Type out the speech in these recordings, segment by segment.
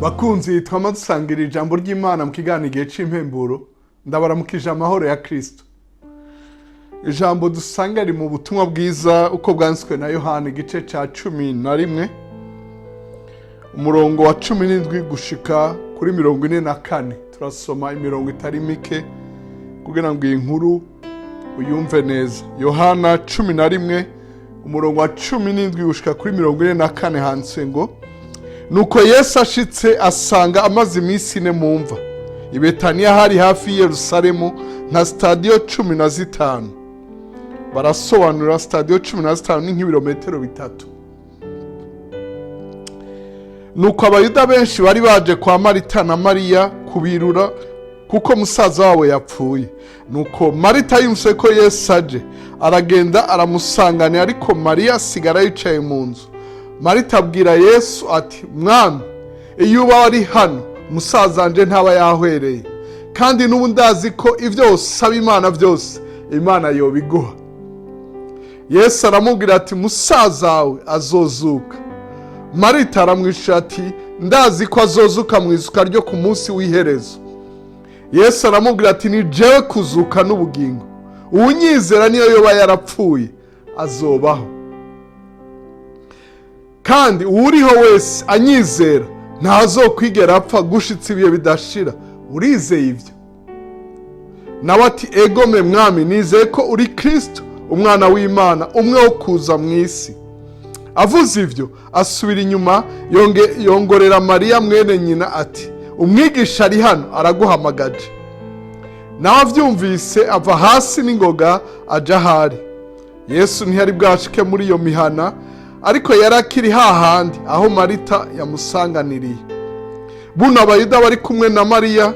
Bakunzi twama dusangira ijambo ry'Imana mu kiganiro c'impemburo, ndabaramukije amahoro ya Kristo. Ijambo dusanga ri mu butumwa bwiza uko bwanditswe na Yohana igice ca 11 umurongo wa 17 gushika kuri 44. Turasoma imirongo itari mike kugira ngo iyi nkuru uyumve neza. Yohana 11 umurongo wa 17 gushika kuri 44 handitse ngo: Nuko Yesu ashitse asanga amazi iminsi 4 mu mva. I Betaniya hari hafi i Yerusalemu nka stadio 15. Barasobanura stadio 15 ni nk'ibirometero 3. Nuko abayuda benshi bari baje kwa Marita na Mariya kubirura kuko musaza wabo yapfuye. Nuko Marita yumvise ko Yesu aje, aragenda aramusanganira, ariko Mariya asigara yicaye mu nzu. Marita abwira Yesu ati: Mwami, iyo uba wari hano musaza wanje ntaba yahwereye, kandi n'ubu ndazi ko ivyo usaba Imana byose Imana yobiguha. Yesu aramubwira ati: musaza wawe azozuka. Marita aramwishuye ati: ndazi ko azozuka mu izuka ryo ku munsi w'iherezo. Yesu aramubwira ati: ni jewe kuzuka n'ubugingo. Uwunyizera niyo yoba yarapfuye azobaho, kandi uwuriho wese anyizera ntazokwigera apfa gushitsa ibihe bidashira. Urizeye ivyo? Nawe ati: egome mwami, nizeye ko uri Kristo, umwana w'Imana, umwe wo kuza mu isi. Avuze ivyo asubira inyuma, yongorera Mariya mwene nyina ati: umwigisha ari hano araguhamagaje. Nawe avyumvise ava hasi n'ingoga aja ahari. Yesu ntiyari bwashike muri iyo mihana, ariko yarakiri hahandi aho Marita yamusanganiriye. Buno abayuda bari kumwe na Mariya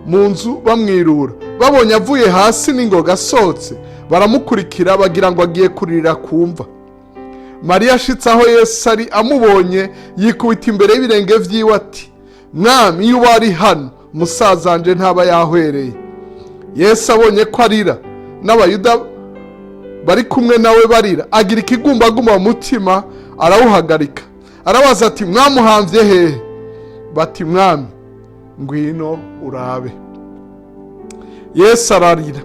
mu nzu bamwirura, babonye avuye hasi n'ingoga asohotse, baramukurikira bagira ngo agiye kurira kumva. Mariya ashitse aho Yesu ari, amubonye yikubita imbere y'ibirenge vyiwe ati: Mwami, iyo wari hano musaza wanje ntaba yahwereye. Yesu abonye ko arira, n'abayuda bari kumwe nawe barira, agira ikigumbagumba mu mutima, arawuhagarika. Arabaza ati: mwamuhamvye hehe? Bati: Mwami, ngwino urabe. Yesu ararira.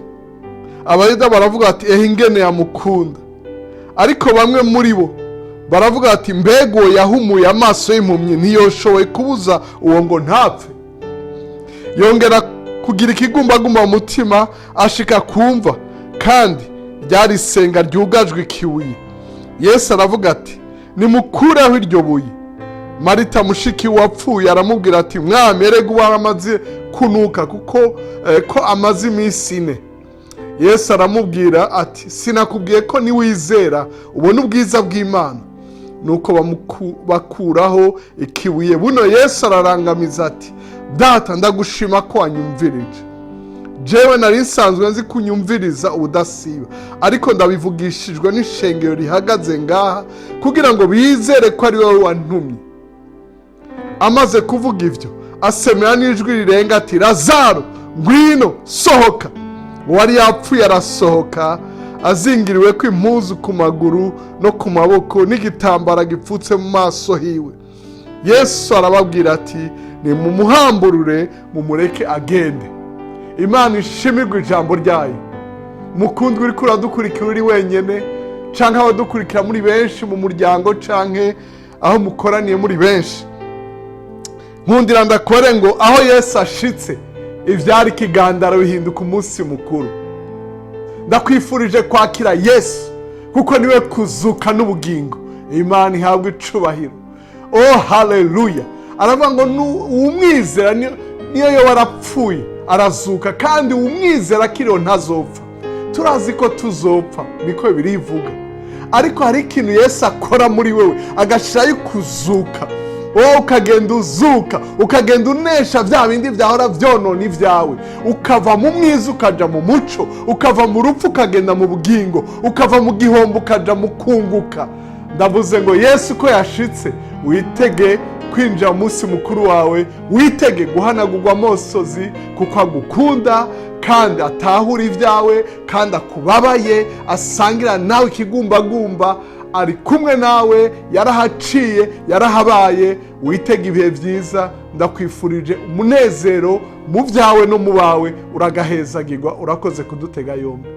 Abayuda baravuga ati: ehe, ingene yamukunda. Ariko bamwe muri bo baravuga ati: mbega uwo yahumuye amaso y'impumyi ntiyoshoboye kubuza uwo ngo ntapfe? Yongera kugira ikigumbagumba mu mutima, ashika kumva, kandi ryari isenga ryugajwe ikibuye. Yesu aravuga ati: nimukureho iryo buye. Marita mushiki wapfuye aramubwira ati: Mwami, erega ubu amaze kunuka kuko ko amaze iminsi 4. Yesu aramubwira ati: sinakubwiye ko niwizera ubona ubwiza bw'Imana? Nuko bakuraho ikibuye. Buno Yesu ararangamiza ati: Data, ndagushima ko wanyumvirije. Jewe nari nsanzwe nzi kunyumviriza ubudasiba, ariko ndabivugishijwe n'ishengero rihagaze ngaha kugira ngo bizere ko ari wowe wantumye. Amaze kuvuga ivyo, asemera n'ijwi rirenga ati: Lazaro, ngwino, sohoka. Uwari yapfuye arasohoka, azingiriwe ko impuzu ku maguru no ku maboko, n'igitambara gipfutse mu maso hiwe. Yesu arababwira ati: nimumuhamburure, mumureke agende. Imana ishimirwe ijambo ryayo. Mukundwa uriko uradukurikira uri wenyene, canke abadukurikira muri benshi mu muryango, canke aho mukoraniye muri benshi, nkundira ndakore ngo aho Yesu ashitse ivyari ikigandaro bihinduka umunsi mukuru. Ndakwifurije kwakira Yesu kuko niwe kuzuka n'ubugingo. Imana ihabwe icubahiro. Oh, haleluya! Aravuga ngo umwizera niyo yo warapfuye arazuka, kandi umwizera akiriho ntazopfa. Turazi ko tuzopfa, niko birivuga, ariko hari ikintu Yesu akora muri wewe, agashirayo kuzuka. Wowe ukagenda uzuka, ukagenda unesha vya bindi vyahora vyonona ivyawe, ukava mu mwiza ukaja mu muco, ukava mu rupfu ukagenda mu bugingo, ukava mu gihombo ukaja mu kunguka. Ndavuze ngo Yesu ko yashitse, witege kwinjira munsi mukuru wawe, witege guhanagurwa amosozi, kuko agukunda kandi atahura ivyawe, kandi akubabaye, asangira nawe ikigumbagumba, ari kumwe nawe, yarahaciye, yarahabaye, witega ibihe byiza. Ndakwifurije umunezero mu byawe no mu bawe. Uragahezagirwa. Urakoze kudutega yombi.